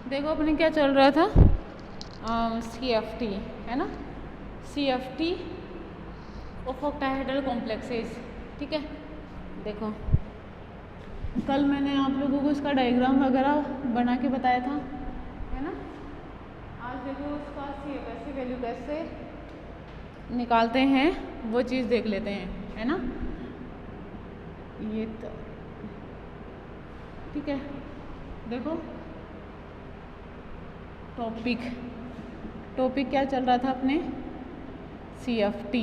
देखो अपने क्या चल रहा था, CFT है ना, CFT ऑफ ऑक्टाहेड्रल कॉम्प्लेक्सेस। ठीक है, देखो कल मैंने आप लोगों को इसका डायग्राम वगैरह बना के बताया था, है ना। आज देखो उसका CFS की वैल्यू कैसे निकालते हैं वो चीज़ देख लेते हैं, है ना। ये तो ठीक है, देखो टॉपिक क्या चल रहा था अपने, CFT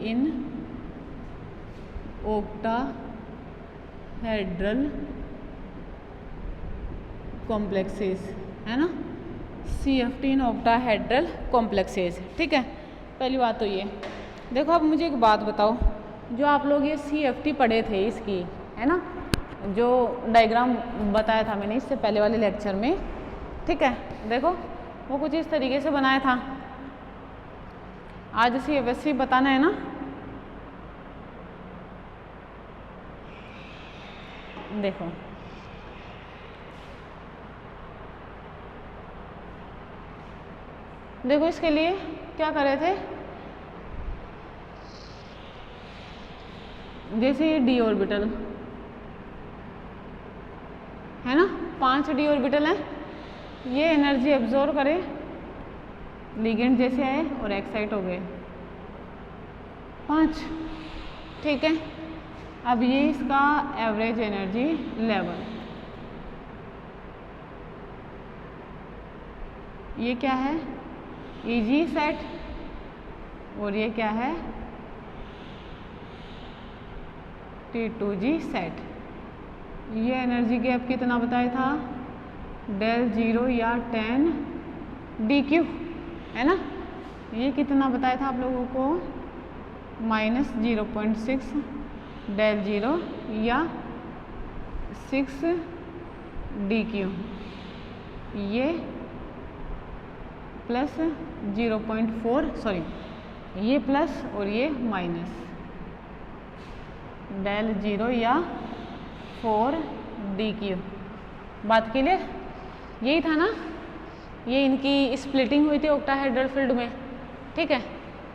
इन ऑक्टाहेड्रल कॉम्प्लेक्सेस, है ना। CFT in octahedral complexes. ठीक है, पहली बात तो ये देखो। अब मुझे एक बात बताओ, जो आप लोग ये CFT पढ़े थे इसकी, है ना, जो डायग्राम बताया था मैंने इससे पहले वाले लेक्चर में, ठीक है, देखो वो कुछ इस तरीके से बनाया था। आज CFS बताना है ना, देखो देखो इसके लिए क्या कर रहे थे, जैसे ये d ऑर्बिटल है ना, 5 d ऑर्बिटल है, ये एनर्जी एब्जॉर्ब करे, लिगेंड जैसे आए और एक्साइट हो गए 5। ठीक है, अब ये इसका एवरेज एनर्जी लेवल, ये क्या है EG सेट, और ये क्या है T2G सेट। ये एनर्जी गैप कितना बताया था, del0 या 10 dq, है ना। ये कितना बताया था आप लोगों को, -0.6 del0 या 6 dq, ये प्लस 0.4, सॉरी ये प्लस और ये माइनस, del0 या 4 dq। बात के लिए यही था ना, ये इनकी स्प्लिटिंग हुई थी ऑक्टाहेड्रल फील्ड में। ठीक है,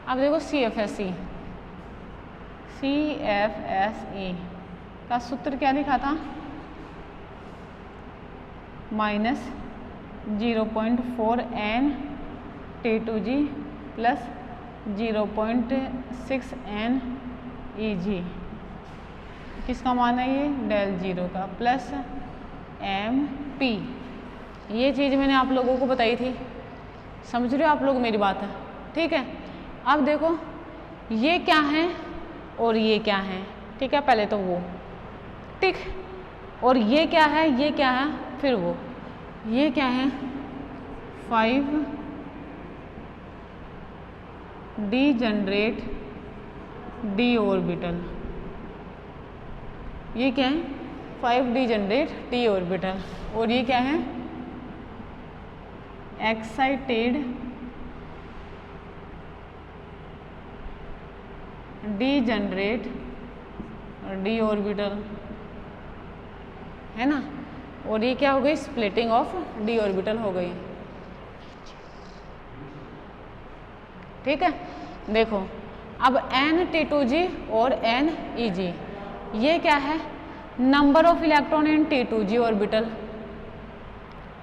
अब देखो CFSE का सूत्र क्या लिखा था, -0.4 n T2G plus 0.6 n EG। किसका मान है ये, del0 का, प्लस MP। ये चीज़ मैंने आप लोगों को बताई थी, समझ रहे हो आप लोग मेरी बात है। ठीक है, अब देखो ये क्या है और ये क्या है। ठीक है, पहले तो वो, ठीक, और ये क्या है, ये क्या है, फिर वो, ये क्या है 5d जनरेट d ऑर्बिटल, ये क्या है 5d जनरेट d ऑर्बिटल, और ये क्या है excited d generate d orbital, है ना। और ये क्या हो गई, स्प्लिटिंग ऑफ d ऑर्बिटल हो गई। ठीक है, देखो अब n T2G और n EG, ये क्या है number of electron in T2G orbital,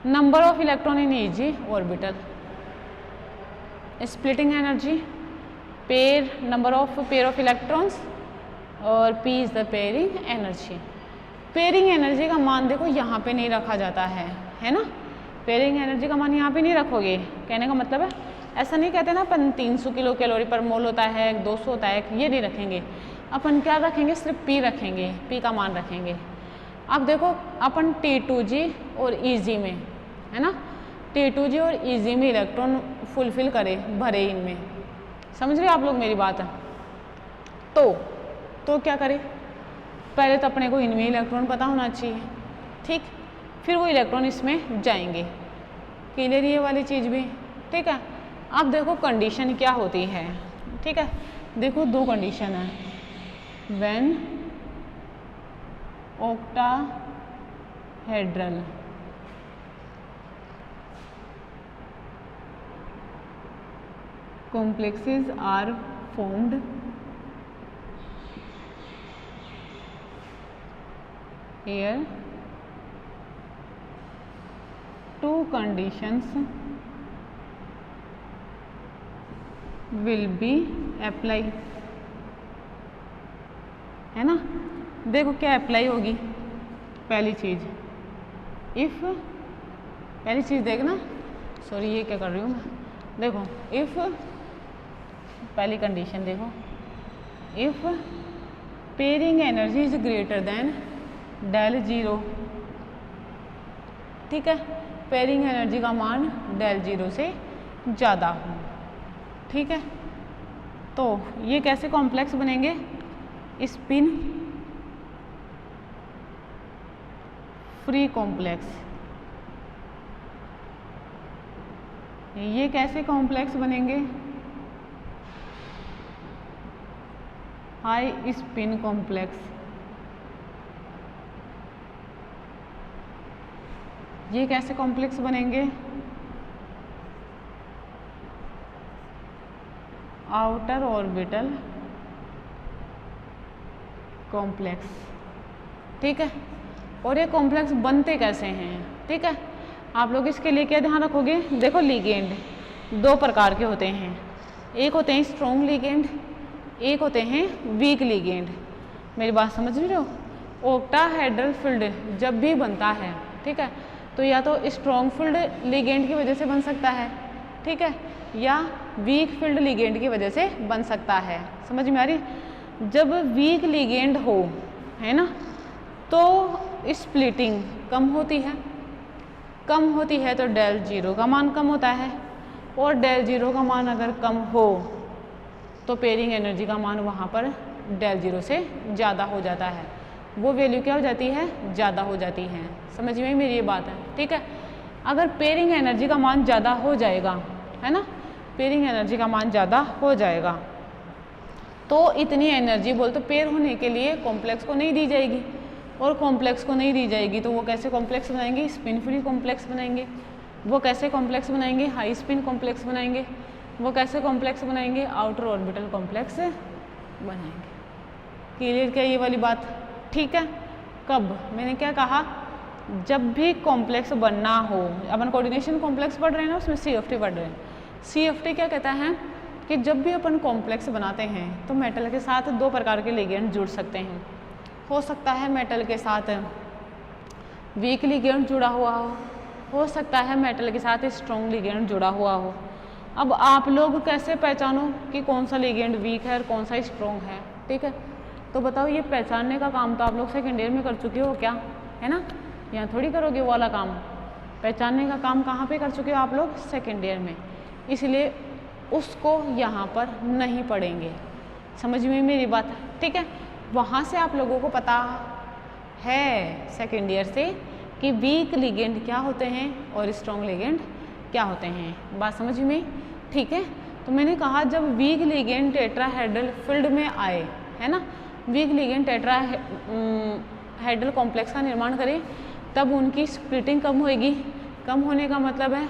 number of electron in EG orbital, splitting energy, pair, number of pair of electrons, और P is the pairing energy. Pairing energy का मान देखो यहाँ पे नहीं रखा जाता है ना। पेयरिंग एनर्जी का मान यहाँ पे नहीं रखोगे, कहने का मतलब है ऐसा नहीं कहते ना अपन 300 किलो कैलोरी पर मोल होता है, 200 होता है, ये नहीं रखेंगे अपन। क्या रखेंगे, सिर्फ P रखेंगे, P का मान रखेंगे। अब देखो अपन T2G और EG में, है ना, T2G और EG में इलेक्ट्रॉन फुलफिल करे, भरे इनमें, समझ रहे हो आप लोग मेरी बात है। तो क्या करें, पहले तो अपने को इनमें इलेक्ट्रॉन पता होना चाहिए, ठीक, फिर वो इलेक्ट्रॉन इसमें जाएंगे। क्लियर ये वाली चीज़ भी, ठीक है। अब देखो कंडीशन क्या होती है, ठीक है, देखो दो कंडीशन है। When hedral complexes are formed here. Two conditions will be apply, है ना। देखो क्या अप्लाई होगी, पहली चीज इफ, पहली चीज देखना, सॉरी ये क्या कर रही हूँ मैं, देखो इफ, पहली कंडीशन देखो, if pairing energy is greater than del zero, ठीक है, पेयरिंग एनर्जी का मान डेल जीरो से ज़्यादा हो, ठीक है। तो ये कैसे कॉम्प्लेक्स बनेंगे, स्पिन फ्री कॉम्प्लेक्स, ये कैसे कॉम्प्लेक्स बनेंगे, हाई स्पिन कॉम्प्लेक्स, ये कैसे कॉम्प्लेक्स बनेंगे, आउटर ऑर्बिटल कॉम्प्लेक्स, ठीक है। और ये कॉम्प्लेक्स बनते कैसे हैं, ठीक है। आप लोग इसके लिए क्या ध्यान रखोगे, देखो लिगेंड दो प्रकार के होते हैं, एक होते हैं स्ट्रॉन्ग लिगेंड, एक होते हैं वीक लिगेंड। मेरी बात समझ रहे हो, ऑक्टाहेड्रल फील्ड जब भी बनता है, ठीक है, तो या तो स्ट्रॉन्ग फील्ड लिगेंड की वजह से बन सकता है, ठीक है, या वीक फील्ड लिगेंड की वजह से बन सकता है, समझ में आ रही। जब वीक लिगेंड हो, है ना, तो स्प्लिटिंग कम होती है, कम होती है तो डेल जीरो का मान कम होता है, और डेल जीरो का मान अगर कम हो तो पेयरिंग एनर्जी का मान वहाँ पर डेल जीरो से ज़्यादा हो जाता है, वो वैल्यू क्या हो जाती है, ज़्यादा हो जाती है, समझ में मेरी ये बात है, ठीक है। अगर पेयरिंग एनर्जी का मान ज़्यादा हो जाएगा, है ना, पेयरिंग एनर्जी का मान ज़्यादा हो जाएगा तो इतनी एनर्जी बोल तो पेयर होने के लिए कॉम्प्लेक्स को नहीं दी जाएगी, और कॉम्प्लेक्स को नहीं दी जाएगी तो वो कैसे कॉम्प्लेक्स बनाएंगे, स्पिन फ्री कॉम्प्लेक्स बनाएंगे। वो कैसे कॉम्प्लेक्स बनाएंगे, हाई स्पिन कॉम्प्लेक्स बनाएंगे। वो कैसे कॉम्प्लेक्स बनाएंगे, आउटर ऑर्बिटल कॉम्प्लेक्स बनाएंगे। क्लियर क्या ये वाली बात, ठीक है। कब, मैंने क्या कहा, जब भी कॉम्प्लेक्स बनना हो, अपन कोऑर्डिनेशन कॉम्प्लेक्स पढ़ रहे हैं ना, उसमें CFT पढ़ रहे हैं। CFT क्या कहता है कि जब भी अपन कॉम्प्लेक्स बनाते हैं तो मेटल के साथ दो प्रकार के लिगेंड जुड़ सकते हैं। हो सकता है मेटल के साथ वीक लिगेंड जुड़ा हुआ हो सकता है मेटल के साथ स्ट्रॉन्ग लिगेंड जुड़ा हुआ हो। अब आप लोग कैसे पहचानो कि कौन सा लिगेंड वीक है और कौन सा स्ट्रॉन्ग है, ठीक है। तो बताओ, ये पहचानने का काम तो आप लोग सेकेंड ईयर में कर चुके हो क्या, है ना, यहाँ थोड़ी करोगे वो वाला काम। पहचानने का काम कहाँ पे कर चुके हो आप लोग, सेकेंड ईयर में, इसलिए उसको यहाँ पर नहीं पढ़ेंगे, समझ में मेरी बात, ठीक है। वहाँ से आप लोगों को पता है सेकेंड ईयर से कि वीक लिगेंड क्या होते हैं और स्ट्रॉन्ग लिगेंड क्या होते हैं, बात समझ में, ठीक है। तो मैंने कहा जब वीक लिगेंड टेट्राहेड्रल फील्ड में आए, है ना, वीक लिगेंड टेट्राहेड्रल कॉम्प्लेक्स का निर्माण करें, तब उनकी स्प्लिटिंग कम होएगी। कम होने का मतलब है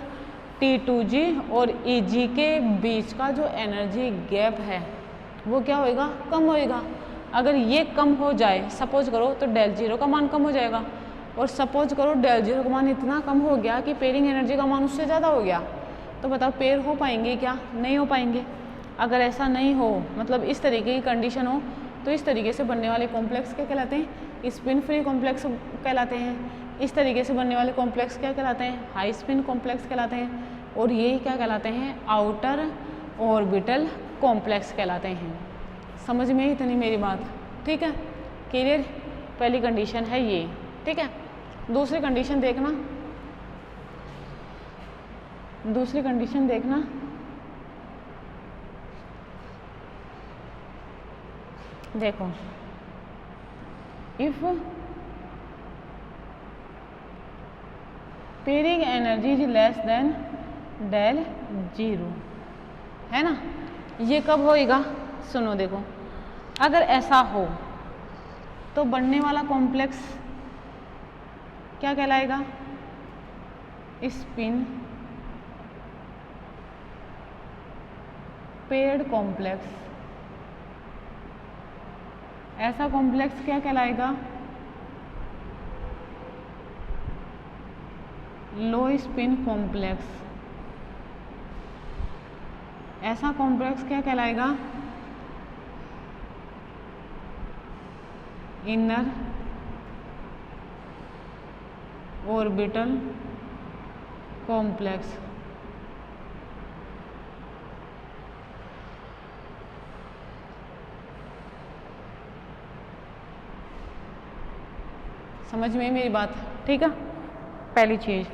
T2G और EG के बीच का जो एनर्जी गैप है वो क्या होएगा, कम होएगा। अगर ये कम हो जाए, सपोज करो, तो डेल जीरो का मान कम हो जाएगा, और सपोज करो डेल जीरो का मान इतना कम हो गया कि पेयरिंग एनर्जी का मान उससे ज़्यादा हो गया, तो बताओ पेयर हो पाएंगे क्या, नहीं हो पाएंगे। अगर ऐसा नहीं हो, मतलब इस तरीके की कंडीशन हो, तो इस तरीके से बनने वाले कॉम्प्लेक्स क्या कहलाते हैं, स्पिन फ्री कॉम्प्लेक्स कहलाते हैं। इस तरीके से बनने वाले कॉम्प्लेक्स क्या कहलाते हैं, हाई स्पिन कॉम्प्लेक्स कहलाते हैं, और ये क्या कहलाते हैं, आउटर ऑर्बिटल कॉम्प्लेक्स कहलाते हैं। समझ में इतनी मेरी बात, ठीक है, क्लियर। पहली कंडीशन है ये, ठीक है। दूसरी कंडीशन देखना, दूसरी कंडीशन देखना, देखो, if pairing energy is less than del zero, है ना, ये कब होएगा, सुनो देखो, अगर ऐसा हो तो बनने वाला कॉम्प्लेक्स क्या कहलाएगा? Spin paired complex. ऐसा कॉम्प्लेक्स क्या कहलाएगा? लो स्पिन कॉम्प्लेक्स। ऐसा कॉम्प्लेक्स क्या कहलाएगा? Inner orbital complex. समझ में मेरी बात? ठीक है, पहली चीज।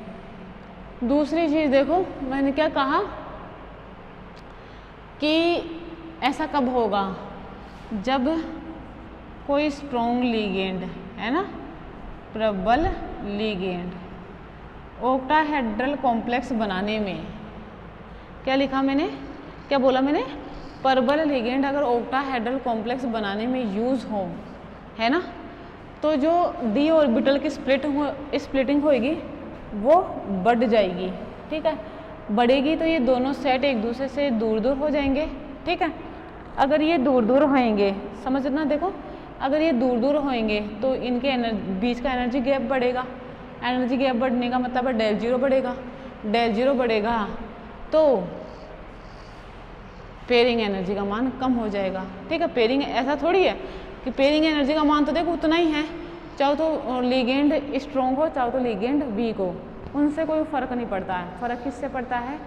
दूसरी चीज देखो, मैंने क्या कहा कि ऐसा कब होगा? जब कोई स्ट्रॉन्ग लिगेंड है ना, प्रबल लिगेंड ऑक्टाहेड्रल कॉम्प्लेक्स बनाने में, क्या लिखा मैंने, क्या बोला मैंने? प्रबल लिगेंड अगर ऑक्टाहेड्रल कॉम्प्लेक्स बनाने में यूज हो, है ना, तो जो डी ऑर्बिटल की स्प्लिटिंग होएगी वो बढ़ जाएगी। ठीक है, बढ़ेगी तो ये दोनों सेट एक दूसरे से दूर दूर हो जाएंगे। ठीक है, अगर ये दूर दूर होएंगे, समझना देखो, अगर ये दूर दूर होएंगे तो इनके बीच का एनर्जी गैप बढ़ेगा। एनर्जी गैप बढ़ने का मतलब है डेल जीरो बढ़ेगा। डेल जीरो बढ़ेगा तो पेयरिंग एनर्जी का मान कम हो जाएगा। ठीक है, पेयरिंग ऐसा थोड़ी है कि पेयरिंग एनर्जी का मान तो देखो उतना ही है, चाहे तो लिगेंड स्ट्रॉन्ग हो चाहे तो लिगेंड वीक हो, उनसे कोई फ़र्क नहीं पड़ता है। फ़र्क किससे पड़ता है?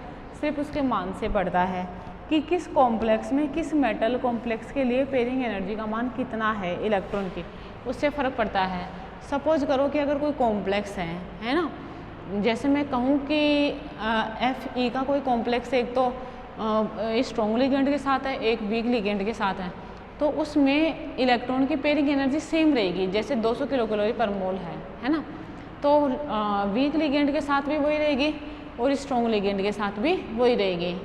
सिर्फ उसके मान से पड़ता है कि किस कॉम्प्लेक्स में, किस मेटल कॉम्प्लेक्स के लिए पेयरिंग एनर्जी का मान कितना है इलेक्ट्रॉन की, उससे फ़र्क पड़ता है। सपोज करो कि अगर कोई कॉम्प्लेक्स है ना, जैसे मैं कहूँ कि Fe का कोई कॉम्प्लेक्स एक तो स्ट्रॉन्ग लिगेंड के साथ है, एक वीक लिगेंड के साथ है, तो उसमें इलेक्ट्रॉन की पेयरिंग एनर्जी सेम रहेगी, जैसे 200 किलो कैलोरी पर मोल है ना, तो वीक लिगेंड के साथ भी वही रहेगी और स्ट्रॉन्ग लिगेंड के साथ भी वही रहेगी।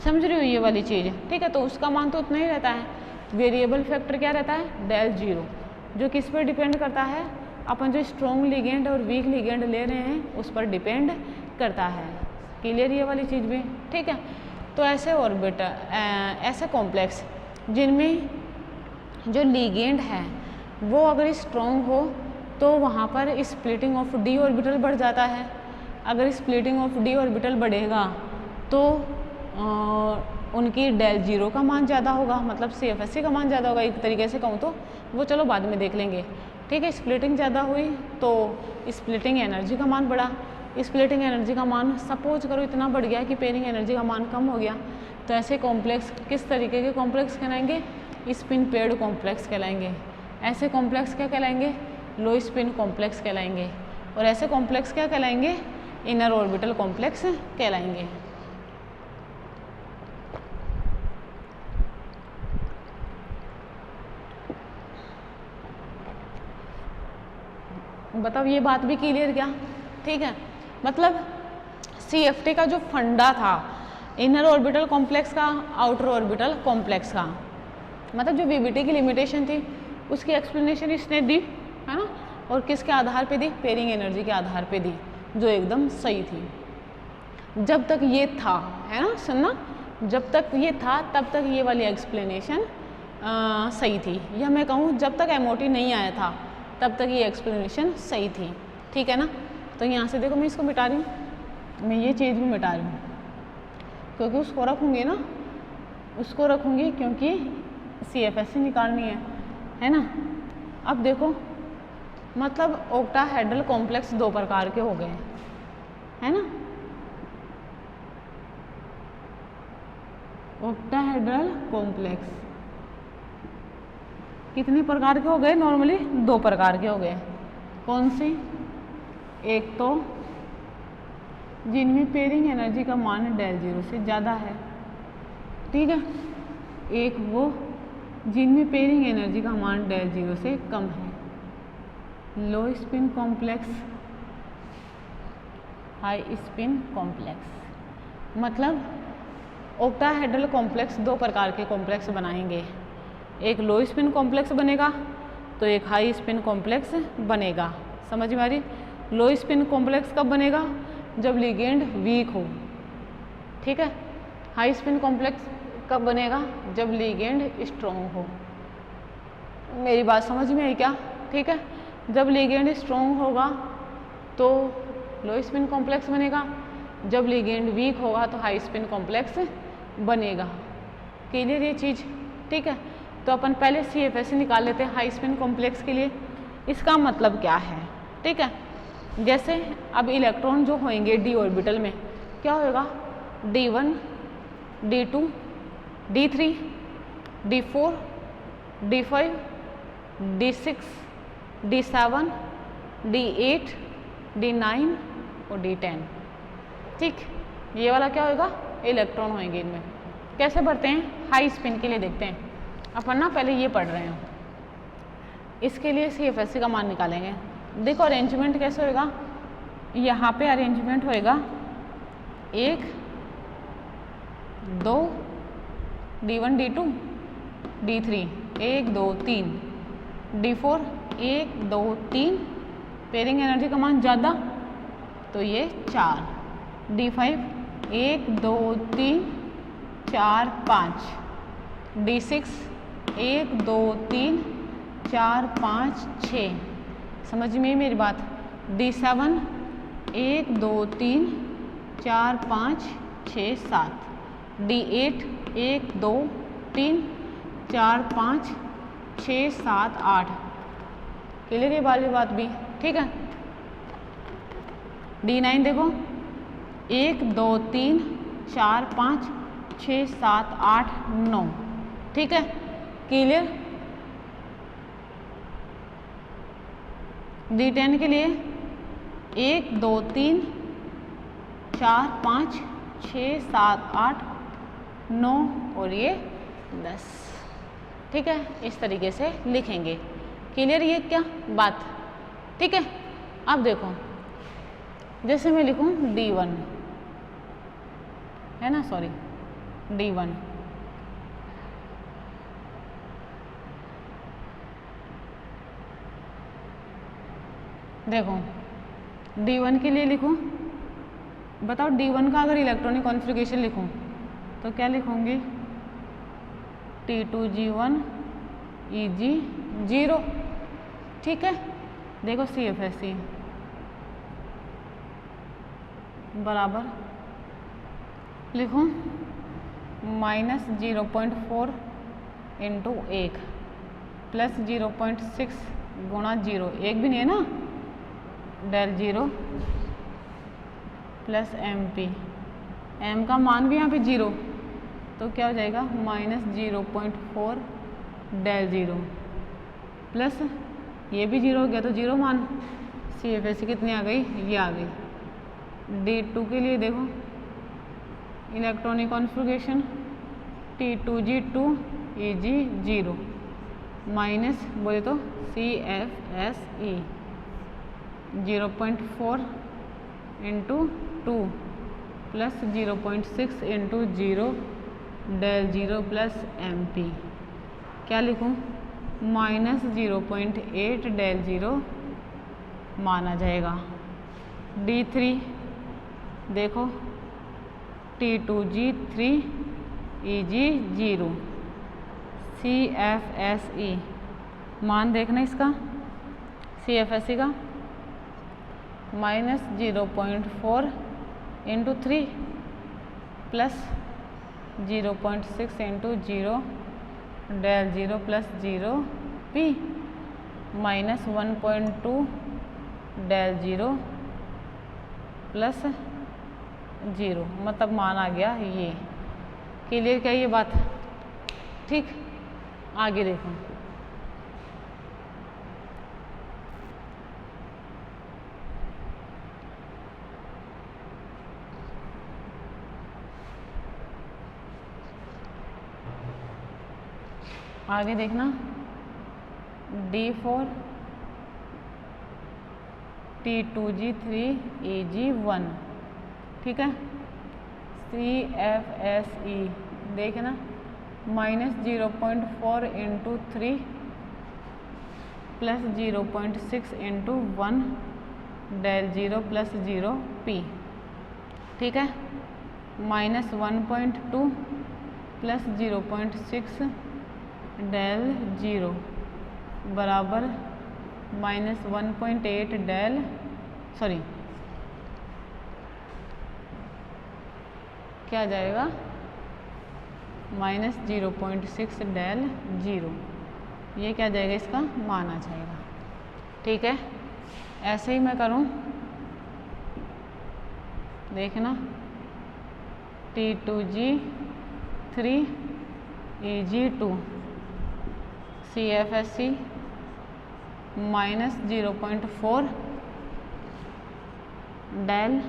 समझ रही हो ये वाली चीज़? ठीक है, तो उसका मान तो उतना ही रहता है। वेरिएबल फैक्टर क्या रहता है? डेल जीरो, जो किस पर डिपेंड करता है? अपन जो स्ट्रॉन्ग लिगेंड और वीक लिगेंड ले रहे हैं उस पर डिपेंड करता है। क्लियर ये वाली चीज़ भी? ठीक है, तो ऐसे ऑर्बिटल, ऐसे कॉम्प्लेक्स जिनमें जो लिगेंड है वो अगर स्ट्रॉन्ग हो तो वहाँ पर स्प्लिटिंग ऑफ डी ऑर्बिटल बढ़ जाता है। अगर स्प्लिटिंग ऑफ डी ऑर्बिटल बढ़ेगा तो उनकी डेल जीरो का मान ज़्यादा होगा, मतलब CFSE का मान ज़्यादा होगा। एक तरीके से कहूँ तो वो चलो बाद में देख लेंगे। ठीक है, स्प्लिटिंग ज़्यादा हुई तो स्प्लिटिंग एनर्जी का मान बढ़ा। स्प्लिटिंग एनर्जी का मान सपोज करो इतना बढ़ गया कि पेयरिंग एनर्जी का मान कम हो गया, तो ऐसे कॉम्प्लेक्स किस तरीके के कॉम्प्लेक्स कहलाएंगे? स्पिन पेयर्ड कॉम्प्लेक्स कहलाएंगे। ऐसे कॉम्प्लेक्स क्या कहलाएंगे? लो स्पिन कॉम्प्लेक्स कहलाएंगे। और ऐसे कॉम्प्लेक्स क्या कहलाएंगे? इनर ऑर्बिटल कॉम्प्लेक्स कहलाएंगे। बताओ ये बात भी क्लियर क्या? ठीक है, मतलब CFT का जो फंडा था इनर ऑर्बिटल कॉम्प्लेक्स का, आउटर ऑर्बिटल कॉम्प्लेक्स का, मतलब जो VBT की लिमिटेशन थी उसकी एक्सप्लेनेशन इसने दी, है ना, और किसके आधार पे दी? पेयरिंग एनर्जी के आधार पे दी, जो एकदम सही थी। जब तक ये था, है ना, सुनना, जब तक ये था तब तक ये वाली एक्सप्लेनेशन सही थी। या मैं कहूँ जब तक MOT नहीं आया था तब तक ये एक्सप्लेनेशन सही थी। ठीक है ना, तो यहाँ से देखो मैं इसको मिटा रही हूँ, मैं ये चीज़ भी मिटा रही हूँ क्योंकि उसको रखूँगी ना, उसको रखूँगी क्योंकि CFSE निकालनी है ना। अब देखो, मतलब ऑक्टाहेड्रल कॉम्प्लेक्स दो प्रकार के हो गए, है ना। ऑक्टाहेड्रल कॉम्प्लेक्स कितने प्रकार के हो गए? नॉर्मली दो प्रकार के हो गए। कौन सी? एक तो जिनमें पेयरिंग एनर्जी का मान डेल जीरो से ज़्यादा है, ठीक है। एक वो जिनमें पेयरिंग एनर्जी का मान डेल जीरो से कम है, लो spin complex, high spin complex. मतलब ऑक्टाहेड्रल कॉम्प्लेक्स दो प्रकार के कॉम्प्लेक्स बनाएंगे, एक लो स्पिन कॉम्प्लेक्स बनेगा तो एक हाई स्पिन कॉम्प्लेक्स बनेगा। समझ में आ रही? लो स्पिन कॉम्प्लेक्स कब बनेगा? जब लिगेंड वीक हो। ठीक है, हाई स्पिन कॉम्प्लेक्स कब बनेगा? जब लिगेंड स्ट्रॉन्ग हो। मेरी बात समझ में आई क्या? ठीक है, जब लिगेंड स्ट्रॉन्ग होगा तो लो स्पिन कॉम्प्लेक्स बनेगा, जब लिगेंड वीक होगा तो हाई स्पिन कॉम्प्लेक्स बनेगा। क्लियर ये चीज़? ठीक है, तो अपन पहले CFS निकाल लेते हैं हाई स्पिन कॉम्प्लेक्स के लिए। इसका मतलब क्या है? ठीक है, जैसे अब इलेक्ट्रॉन जो होंगे d ऑर्बिटल में क्या होगा? D1, D2, D3, D4, D5, D6, D7, D8, D9 और D10। ठीक, ये वाला क्या होगा? इलेक्ट्रॉन होंगे इनमें। कैसे बढ़ते हैं? हाई स्पिन के लिए देखते हैं अपन ना, पहले ये पढ़ रहे हैं। इसके लिए CFS का मान निकालेंगे। देखो अरेंजमेंट कैसे होएगा? यहाँ पे अरेंजमेंट होएगा 1 2 D1 D2 D3 1 2 3 D4 1 2 3, pairing energy का मान ज़्यादा तो ये 4, D5 1 2 3 4 5, D6 1 2 3 4 5 6, समझ में मेरी बात? D7 1 2 3 4 5 6 7, D8 1 2 3 4 5 6 7 8। क्लियर ये वाली बात भी? ठीक है, D9 देखो 1 2 3 4 5 6 7 8 9। ठीक है, क्लियर? D10 के लिए 1 2 3 4 5 6 7 8 9 और ये 10। ठीक है, इस तरीके से लिखेंगे। क्लियर ये क्या बात? ठीक है, अब देखो जैसे मैं लिखूं D1 है ना, सॉरी D1, देखो D1 के लिए लिखूं, बताओ D1 का अगर इलेक्ट्रॉनिक कॉन्फ़िगरेशन लिखूं तो क्या लिखूंगी? T2G1 Eg0। ठीक है, देखो CFS बराबर लिखूं -0.4 इंटू 1 प्लस 0.6 गुणा 0, एक भी नहीं है ना, del 0 प्लस MP, M का मान भी यहाँ पे 0 तो क्या हो जाएगा? -0.4 del 0 प्लस ये भी 0 हो गया तो 0 मान। CFS कितनी आ गई? ये आ गई। D2 के लिए देखो electronic configuration T2G2 Eg0 minus बोले तो CFSE 0.4 into 2 plus 0.6 into 0 del 0 plus MP, क्या लिखूं? -0.8 del 0 माना जाएगा। D3 देखो T2G3 Eg0 CFSE मान देखना इसका CFSE का -0.4 into 3 plus 0.6 into 0 del 0 plus 0 P minus 1.2 del 0 plus 0, मतलब मान आ गया ये। क्लियर क्या ये बात? ठीक, आगे देखो आगे देखना D4 T2G3 Eg1। ठीक है, CFSE देखना -0.4 into 3 plus 0.6 into 1 del 0 plus 0 P, ठीक है। -1.2 प्लस 0.6 डेल 0 बराबर -1.8 डेल क्या आ जाएगा, -0.6 डेल 0, ये क्या जाएगा, इसका मान आ जाएगा, ठीक है। ऐसे ही मैं करूँ, देखना T2G 3 EG2 CFSC -0.4 del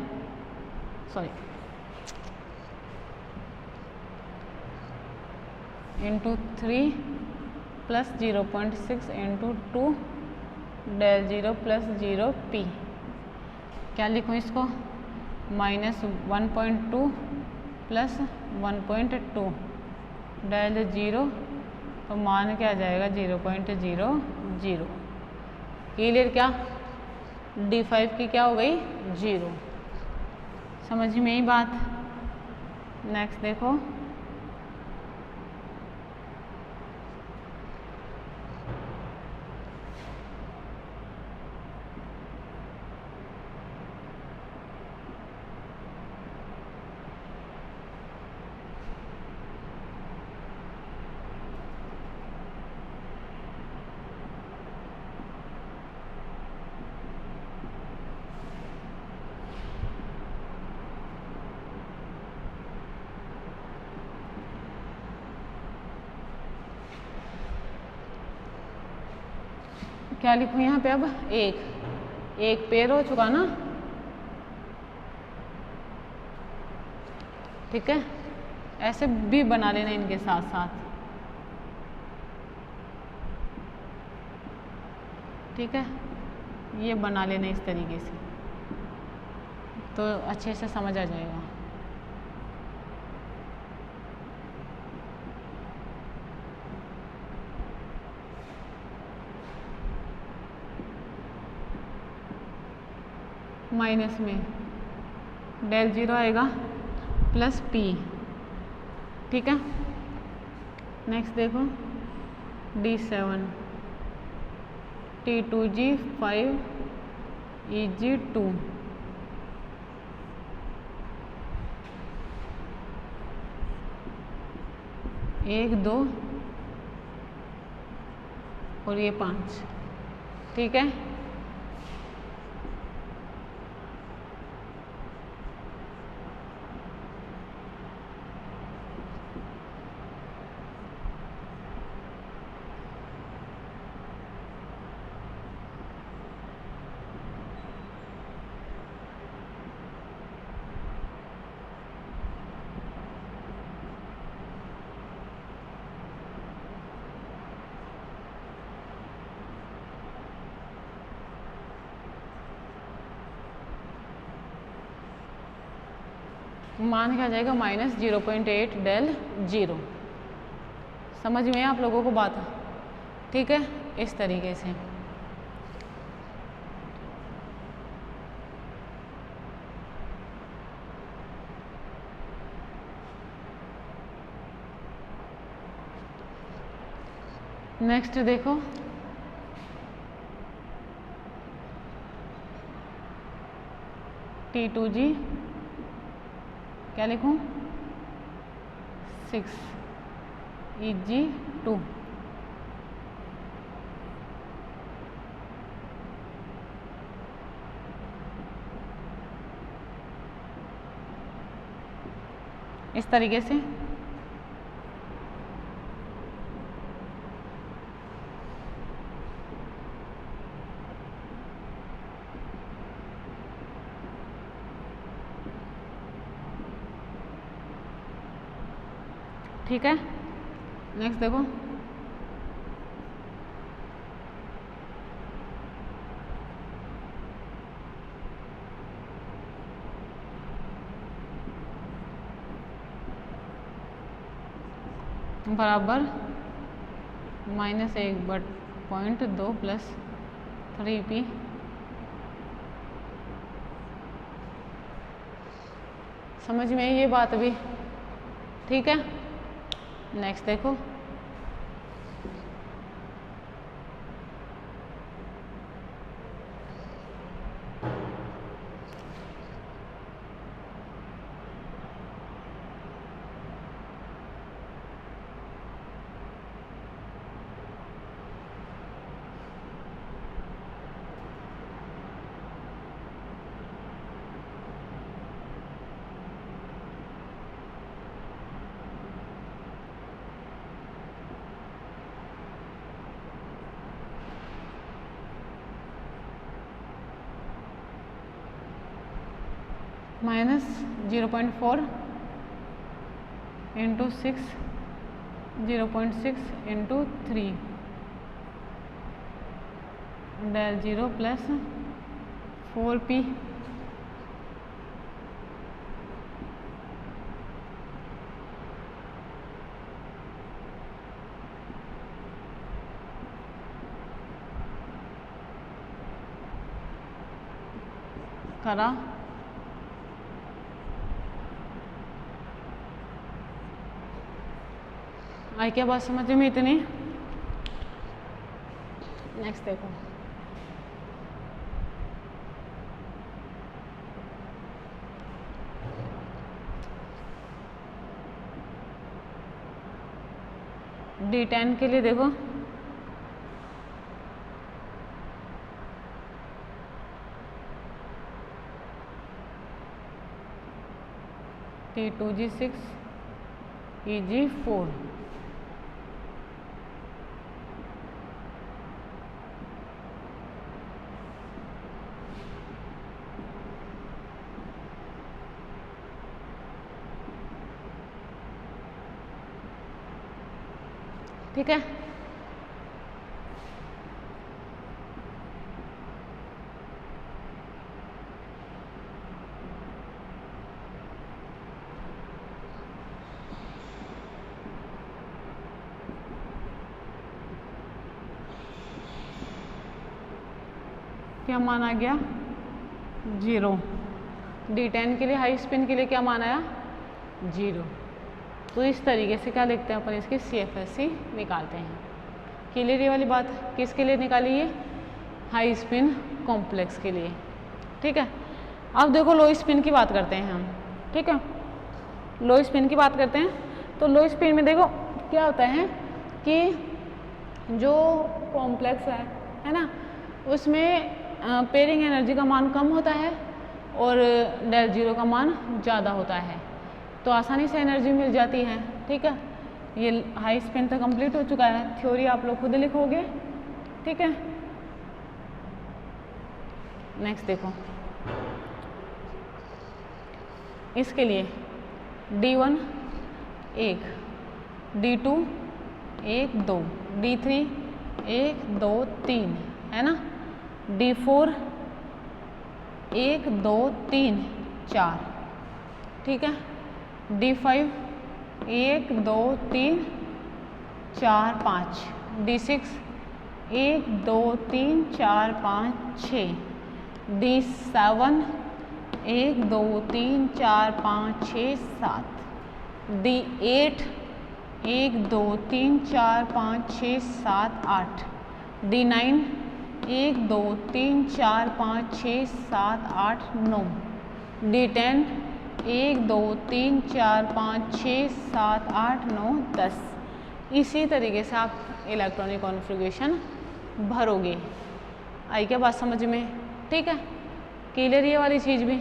into 3 plus 0.6 into 2 del 0 plus 0 P, क्या लिखूँ इसको, -1.2 प्लस 1.2 डेल 0, तो मान क्या आ जाएगा 0.00। क्लियर, क्या D5 की क्या हो गई 0, समझ में ही बात। नेक्स्ट देखो, क्या लिखूँ यहाँ पे, अब एक पेयर हो चुका ना, ठीक है। ऐसे भी बना लेना इनके साथ साथ, ठीक है, ये बना लेना इस तरीके से, तो अच्छे से समझ आ जाएगा। माइनस में डेल 0 आएगा प्लस पी, ठीक है। नेक्स्ट देखो D7 T2G 5 EG2 1 2 और ये 5, ठीक है। मान क्या जाएगा -0.8 डेल 0, समझ में आप लोगों को बात, ठीक है, इस तरीके से। नेक्स्ट देखो T2G क्या लिखूं 6 EG2 इस तरीके से। ठीक है, नेक्स्ट देखो बराबर -1/0.2 + 3p समझ में आई ये बात भी? ठीक है, नेक्स्ट देखो, -0.4 × 6, 0.6 × 3 del 0 प्लस 4p करा। आई क्या बात समझ में इतनी? नेक्स्ट देखो, D10 के लिए देखो, T2G6 EG4, ठीक है। क्या मान आ गया? 0। D10 के लिए हाई स्पिन के लिए क्या मान आया? 0। तो इस तरीके से क्या लिखते हैं अपन, इसकी CFSE निकालते हैं। क्लियर ये वाली बात? किसके लिए निकाली ये? हाई स्पिन कॉम्प्लेक्स के लिए, ठीक है। अब देखो लो स्पिन की बात करते हैं हम, ठीक है। लो स्पिन की बात करते हैं तो लो स्पिन में देखो क्या होता है कि जो कॉम्प्लेक्स है ना, उसमें पेयरिंग एनर्जी का मान कम होता है और del 0 का मान ज़्यादा होता है, तो आसानी से एनर्जी मिल जाती है, ठीक है। ये हाई स्पिन तो कंप्लीट हो चुका है, थ्योरी आप लोग खुद लिखोगे, ठीक है। नेक्स्ट देखो, इसके लिए D1 1, D2 1 2, D3 1 2 3 है ना, D4 1 2 3 4, ठीक है। D5 1 2 3 4 5, D6 1 2 3 4 5 6, D7 1 2 3 4 5 6 7, D8 1 2 3 4 5 6 7 8, D9 1 2 3 4 5 6 7 8 9, D10 1 2 3 4 5 6 7 8 9 10। इसी तरीके से आप इलेक्ट्रॉनिक कॉन्फ़िगरेशन भरोगे। आई क्या बात समझ में? ठीक है, क्लियर ये वाली चीज़ भी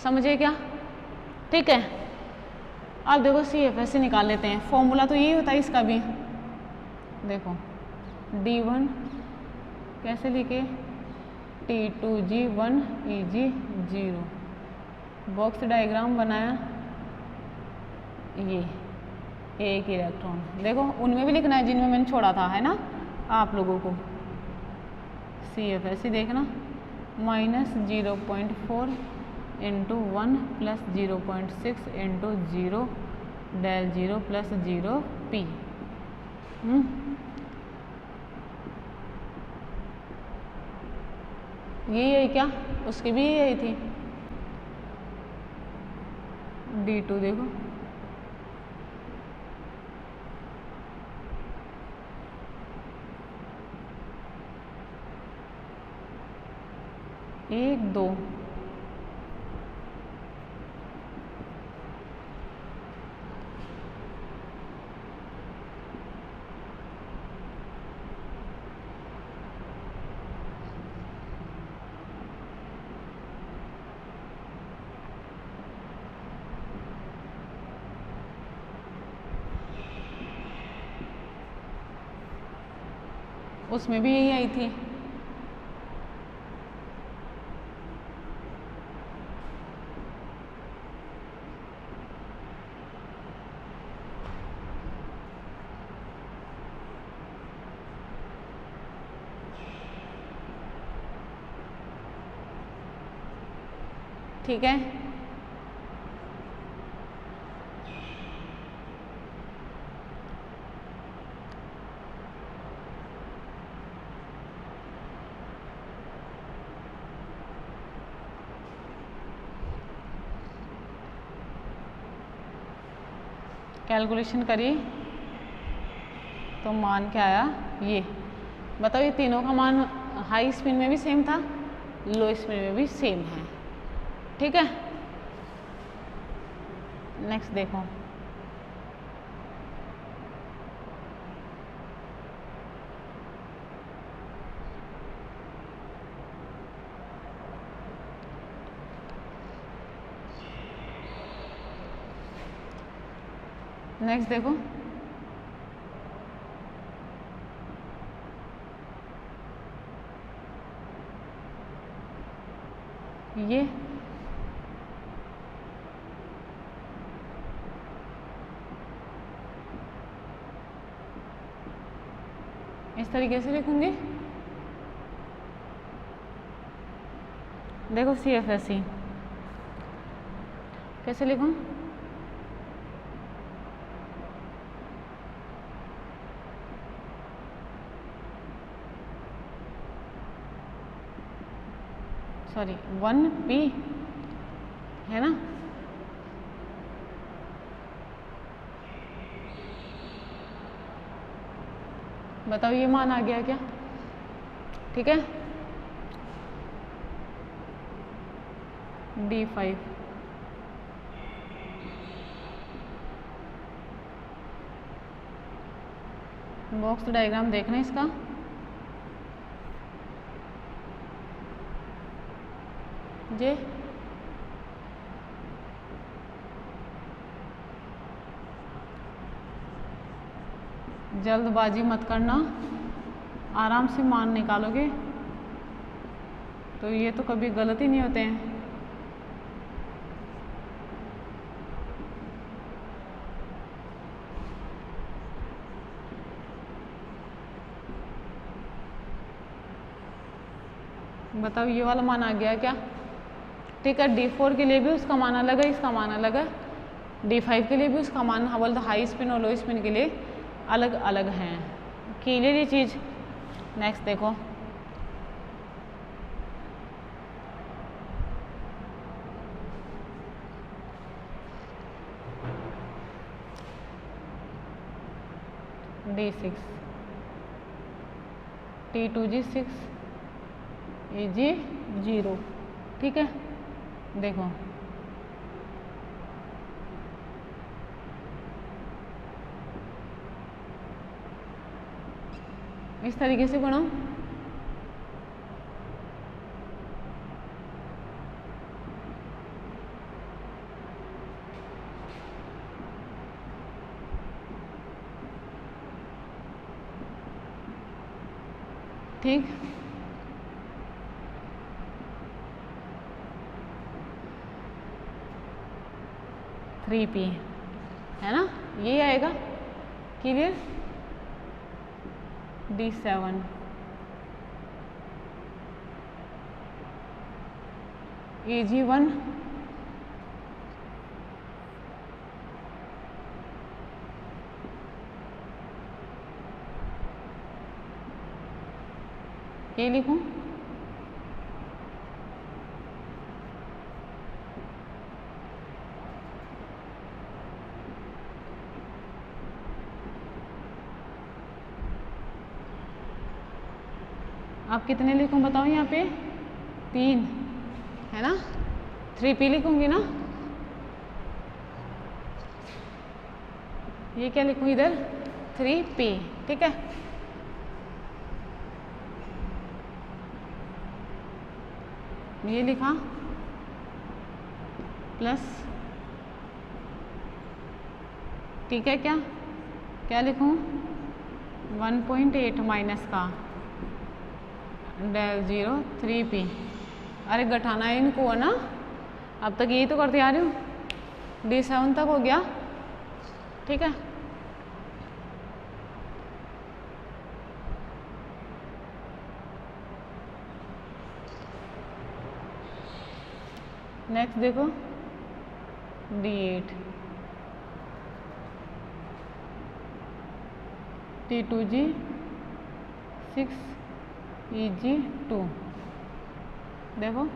समझे क्या? ठीक है। अब देखो CFSE निकाल लेते हैं। फॉर्मूला तो यही होता है इसका भी, देखो D1 कैसे लिखे, T2G1 EG0, बॉक्स डायग्राम बनाया, ये एक इलेक्ट्रॉन, देखो उनमें भी लिखना है जिनमें मैंने छोड़ा था, है ना आप लोगों को। CFSE देखना, -0.4 × 1 + 0.6 × 0 del 0 + 0p। यही है क्या? उसकी भी यही थी। D2 देखो, एक दो, उसमें भी यही आई थी। ठीक है, कैलकुलेशन करी तो मान क्या आया, ये बताओ। ये तीनों का मान हाई स्पिन में भी सेम था, लो स्पिन में भी सेम है। ठीक है, नेक्स्ट देखो, नेक्स्ट देखो, ये इस तरीके से लिखूंगी। देखो CFSE कैसे लिखूं, सॉरी 1P है ना, बताओ ये मान आ गया क्या। ठीक है, D5 बॉक्स डायग्राम देखना इसका, जे जल्दबाजी मत करना, आराम से मान निकालोगे तो ये तो कभी गलत ही नहीं होते हैं। बताओ ये वाला मान आ गया क्या। ठीक है, D4 के लिए भी उसका मान अलग है, इसका मान अलग है। D5 के लिए भी उसका मान बोलते हाई स्पिन और लो स्पिन के लिए अलग अलग हैं। क्लियर ये चीज़। नेक्स्ट देखो, D6 T2G6 AG0। ठीक है, देखो इस तरीके से बनाओ। ठीक, थ्री पी है ना, ये आएगा। क्लियर। D7 AG1 ये लिखूं, अब कितने लिखूं बताओ यहाँ पे? 3 है ना, 3p लिखूंगी ना। ये क्या लिखूं इधर? 3p, ठीक है। ये लिखा प्लस, ठीक है। क्या क्या लिखूं? 1.8 माइनस का del 0 3p। अरे घटाना है इनको है ना, अब तक यही तो करते आ रही हूँ। D7 तक हो गया, ठीक है। नेक्स्ट देखो D8, T2G 6 EG2, देखो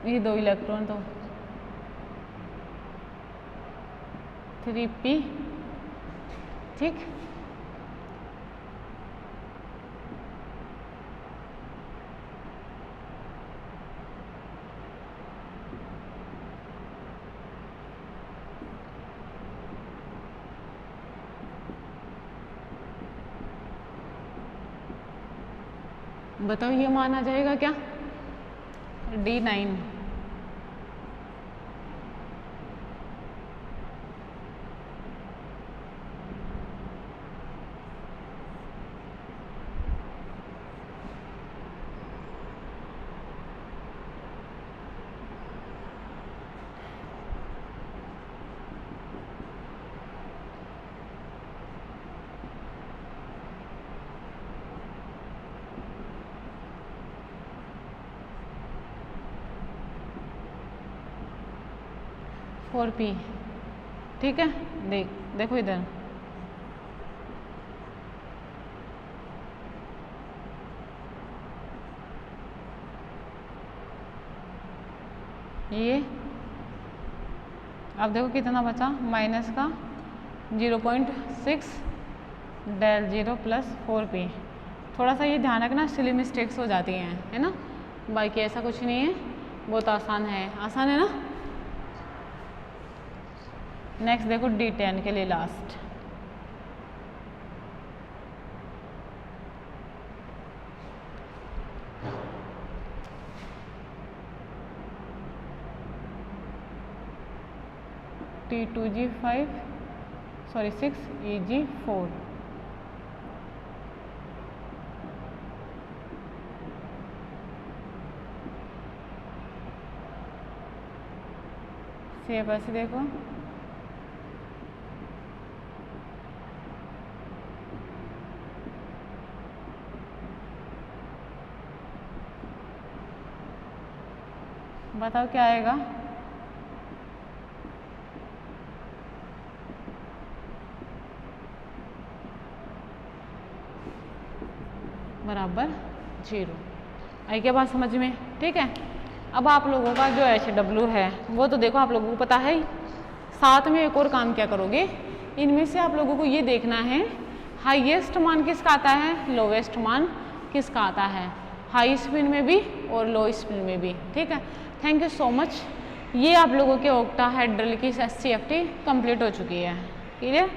ये 2 इलेक्ट्रॉन तो 3p, ठीक। बताओ ये मान आ जाएगा क्या? D9, p, ठीक है। देखो इधर ये, अब देखो कितना बचा, माइनस का 0.6 del 0 प्लस 4p। थोड़ा सा ये ध्यान रखना, सिली मिस्टेक्स हो जाती हैं, है ना। बाकी ऐसा कुछ नहीं है, बहुत आसान है, आसान है ना। नेक्स्ट देखो D10 के लिए लास्ट, T2G 6 EG4, सेव ऐसे देखो, बताओ क्या आएगा? बराबर 0। आई क्या बात समझ में? ठीक है। अब आप लोगों का जो HW है वो तो देखो आप लोगों को पता है ही। साथ में एक और काम क्या करोगे, इनमें से आप लोगों को ये देखना है हाईएस्ट मान किसका आता है, लोवेस्ट मान किसका आता है, हाई स्पिन में भी और लो स्पिन में भी। ठीक है, थैंक यू सो मच। ये आप लोगों के ऑक्टाहेड्रल की SCFT कंप्लीट हो चुकी है। क्लियर?